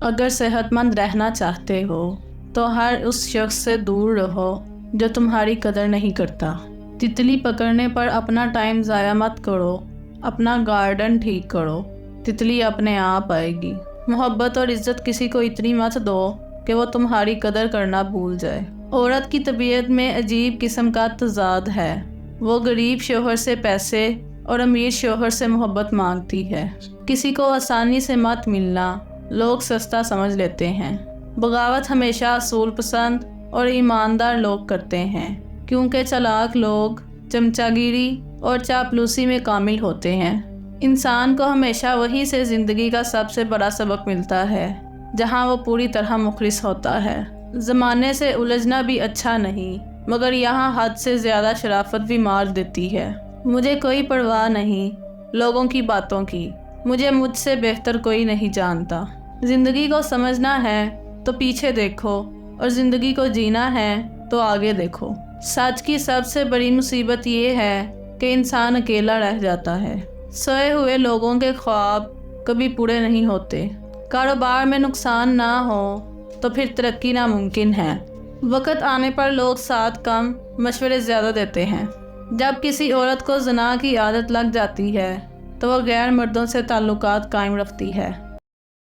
اگر صحت مند رہنا چاہتے ہو تو ہر اس شخص سے دور رہو جو تمہاری قدر نہیں کرتا۔ تتلی پکڑنے پر اپنا ٹائم ضائع مت کرو، اپنا گارڈن ٹھیک کرو، تتلی اپنے آپ آئے گی۔ محبت اور عزت کسی کو اتنی مت دو کہ وہ تمہاری قدر کرنا بھول جائے۔ عورت کی طبیعت میں عجیب قسم کا تضاد ہے، وہ غریب شوہر سے پیسے اور امیر شوہر سے محبت مانگتی ہے۔ کسی کو آسانی سے مت ملنا، لوگ سستا سمجھ لیتے ہیں۔ بغاوت ہمیشہ اصول پسند اور ایماندار لوگ کرتے ہیں، کیونکہ چلاک لوگ چمچا گیری اور چاپلوسی میں کامل ہوتے ہیں۔ انسان کو ہمیشہ وہیں سے زندگی کا سب سے بڑا سبق ملتا ہے جہاں وہ پوری طرح مخلص ہوتا ہے۔ زمانے سے الجھنا بھی اچھا نہیں، مگر یہاں حد سے زیادہ شرافت بھی مار دیتی ہے۔ مجھے کوئی پرواہ نہیں لوگوں کی باتوں کی، مجھ سے بہتر کوئی نہیں جانتا۔ زندگی کو سمجھنا ہے تو پیچھے دیکھو، اور زندگی کو جینا ہے تو آگے دیکھو۔ سچ کی سب سے بڑی مصیبت یہ ہے کہ انسان اکیلا رہ جاتا ہے۔ سوئے ہوئے لوگوں کے خواب کبھی پورے نہیں ہوتے۔ کاروبار میں نقصان نہ ہو تو پھر ترقی ناممکن ہے۔ وقت آنے پر لوگ ساتھ کم، مشورے زیادہ دیتے ہیں۔ جب کسی عورت کو زنا کی عادت لگ جاتی ہے تو وہ غیر مردوں سے تعلقات قائم رکھتی ہے۔